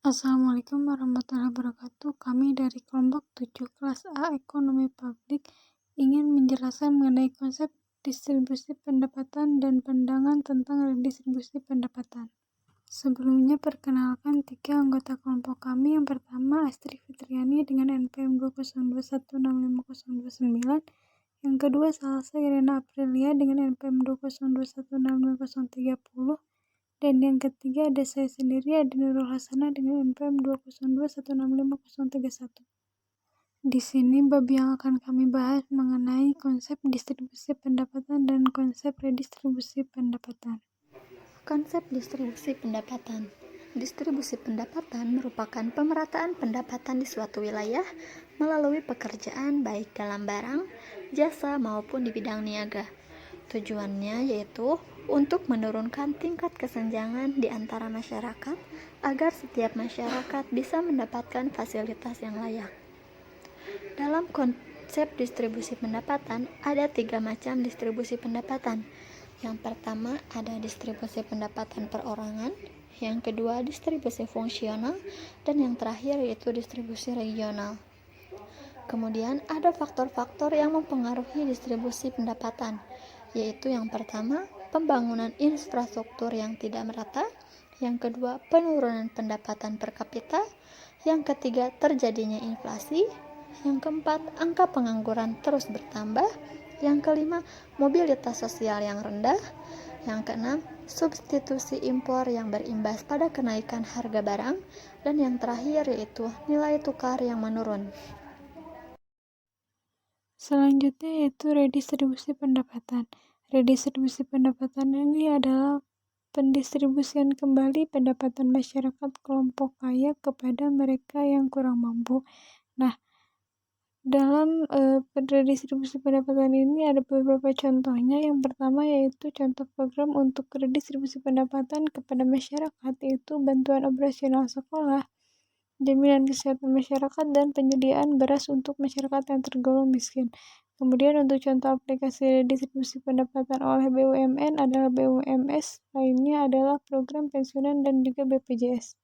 Assalamualaikum warahmatullahi wabarakatuh. Kami dari kelompok 7 kelas A Ekonomi Publik ingin menjelaskan mengenai konsep distribusi pendapatan dan pandangan tentang redistribusi pendapatan. Sebelumnya perkenalkan 3 anggota kelompok kami. Yang pertama Astri Fitriani dengan NPM 202165029. Yang kedua Salsa Irena Aprilia dengan NPM 202165030. Dan yang ketiga ada saya sendiri, Adi Nurul Hasanah dengan NPM 202165031. Di sini bab yang akan kami bahas mengenai konsep distribusi pendapatan dan konsep redistribusi pendapatan. Konsep distribusi pendapatan. Distribusi pendapatan merupakan pemerataan pendapatan di suatu wilayah melalui pekerjaan baik dalam barang, jasa maupun di bidang niaga. Tujuannya yaitu untuk menurunkan tingkat kesenjangan di antara masyarakat agar setiap masyarakat bisa mendapatkan fasilitas yang layak. Dalam konsep distribusi pendapatan ada 3 macam distribusi pendapatan. Yang pertama ada distribusi pendapatan perorangan, yang kedua distribusi fungsional, dan yang terakhir yaitu distribusi regional. Kemudian ada faktor-faktor yang mempengaruhi distribusi pendapatan, yaitu yang pertama pembangunan infrastruktur yang tidak merata, yang kedua penurunan pendapatan per kapita, yang ketiga terjadinya inflasi, yang keempat angka pengangguran terus bertambah, yang kelima mobilitas sosial yang rendah, yang keenam substitusi impor yang berimbas pada kenaikan harga barang, dan yang terakhir yaitu nilai tukar yang menurun. Selanjutnya yaitu redistribusi pendapatan. Redistribusi pendapatan ini adalah pendistribusian kembali pendapatan masyarakat kelompok kaya kepada mereka yang kurang mampu. Nah, dalam redistribusi pendapatan ini ada beberapa contohnya. Yang pertama yaitu contoh program untuk redistribusi pendapatan kepada masyarakat, yaitu bantuan operasional sekolah, jaminan kesehatan masyarakat, dan penyediaan beras untuk masyarakat yang tergolong miskin. Kemudian untuk contoh aplikasi redistribusi pendapatan oleh BUMN adalah BUMS, lainnya adalah program pensiunan dan juga BPJS.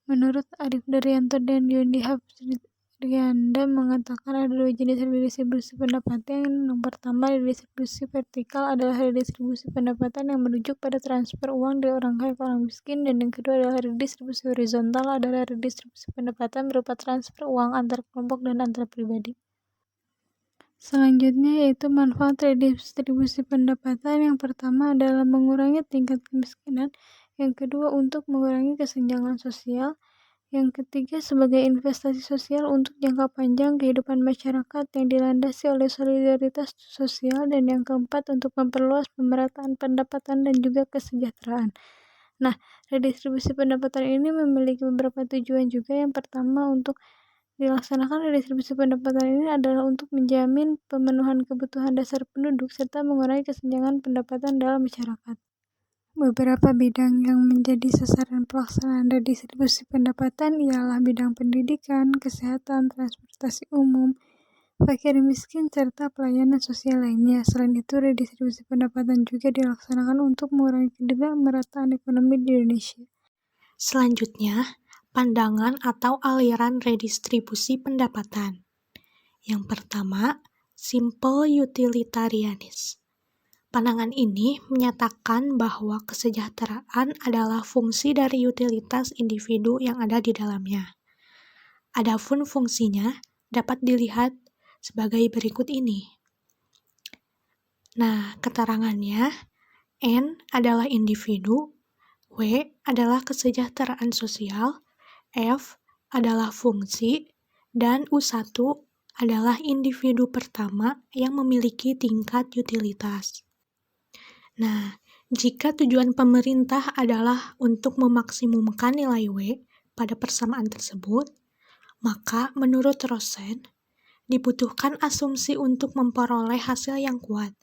Menurut Arif Daryanto dan Yondi Hapsrianda mengatakan ada 2 jenis redistribusi pendapatan. Yang pertama, redistribusi vertikal adalah redistribusi pendapatan yang merujuk pada transfer uang dari orang kaya ke orang miskin, dan yang kedua adalah redistribusi horizontal adalah redistribusi pendapatan berupa transfer uang antar kelompok dan antar pribadi. Selanjutnya yaitu manfaat redistribusi pendapatan. Yang pertama adalah mengurangi tingkat kemiskinan, yang kedua untuk mengurangi kesenjangan sosial, yang ketiga sebagai investasi sosial untuk jangka panjang kehidupan masyarakat yang dilandasi oleh solidaritas sosial, dan yang keempat untuk memperluas pemerataan pendapatan dan juga kesejahteraan. Nah, redistribusi pendapatan ini memiliki beberapa tujuan juga. Yang pertama, untuk dilaksanakan redistribusi pendapatan ini adalah untuk menjamin pemenuhan kebutuhan dasar penduduk serta mengurangi kesenjangan pendapatan dalam masyarakat. Beberapa bidang yang menjadi sasaran pelaksanaan redistribusi pendapatan ialah bidang pendidikan, kesehatan, transportasi umum, fakir miskin, serta pelayanan sosial lainnya. Selain itu, redistribusi pendapatan juga dilaksanakan untuk mengurangi ketidakmerataan ekonomi di Indonesia. Selanjutnya, pandangan atau aliran redistribusi pendapatan. Yang pertama, simple utilitarianism. Pandangan ini menyatakan bahwa kesejahteraan adalah fungsi dari utilitas individu yang ada di dalamnya. Adapun fungsinya dapat dilihat sebagai berikut ini. Nah, keterangannya, N adalah individu, W adalah kesejahteraan sosial, F adalah fungsi, dan U1 adalah individu pertama yang memiliki tingkat utilitas. Nah, jika tujuan pemerintah adalah untuk memaksimumkan nilai W pada persamaan tersebut, maka menurut Rosen, dibutuhkan asumsi untuk memperoleh hasil yang kuat.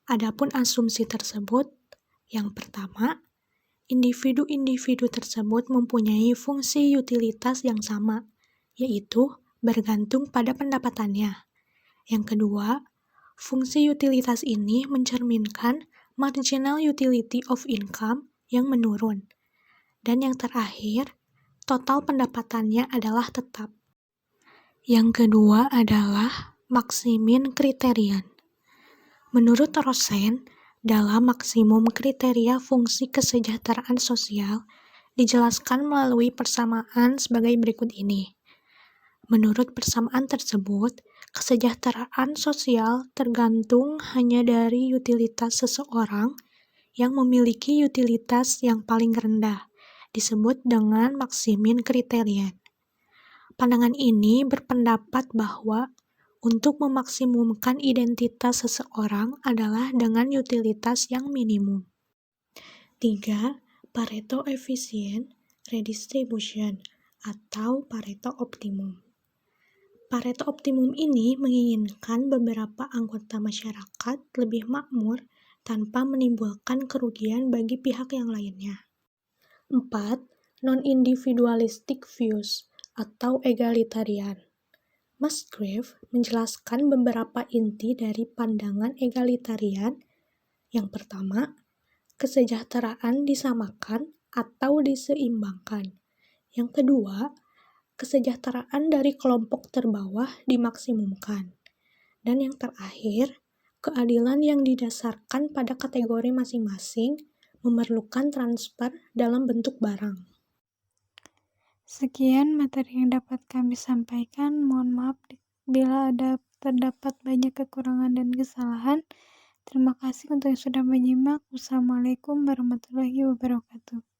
Adapun asumsi tersebut, yang pertama, individu-individu tersebut mempunyai fungsi utilitas yang sama, yaitu bergantung pada pendapatannya. Yang kedua, fungsi utilitas ini mencerminkan marginal utility of income yang menurun. Dan yang terakhir, total pendapatannya adalah tetap. Yang kedua adalah maksimin kriterian. Menurut Rosen, dalam maksimum kriteria fungsi kesejahteraan sosial dijelaskan melalui persamaan sebagai berikut ini. Menurut persamaan tersebut, kesejahteraan sosial tergantung hanya dari utilitas seseorang yang memiliki utilitas yang paling rendah, disebut dengan maksimin kriterian. Pandangan ini berpendapat bahwa untuk memaksimumkan identitas seseorang adalah dengan utilitas yang minimum. 3. Pareto efficient redistribution atau Pareto optimum. Pareto optimum ini menginginkan beberapa anggota masyarakat lebih makmur tanpa menimbulkan kerugian bagi pihak yang lainnya. 4. Non-individualistic views atau egalitarian. Musgrave menjelaskan beberapa inti dari pandangan egalitarian. Yang pertama, kesejahteraan disamakan atau diseimbangkan. Yang kedua, kesejahteraan dari kelompok terbawah dimaksimumkan. Dan yang terakhir, keadilan yang didasarkan pada kategori masing-masing memerlukan transfer dalam bentuk barang. Sekian materi yang dapat kami sampaikan. Mohon maaf bila terdapat banyak kekurangan dan kesalahan. Terima kasih untuk yang sudah menyimak. Wassalamualaikum warahmatullahi wabarakatuh.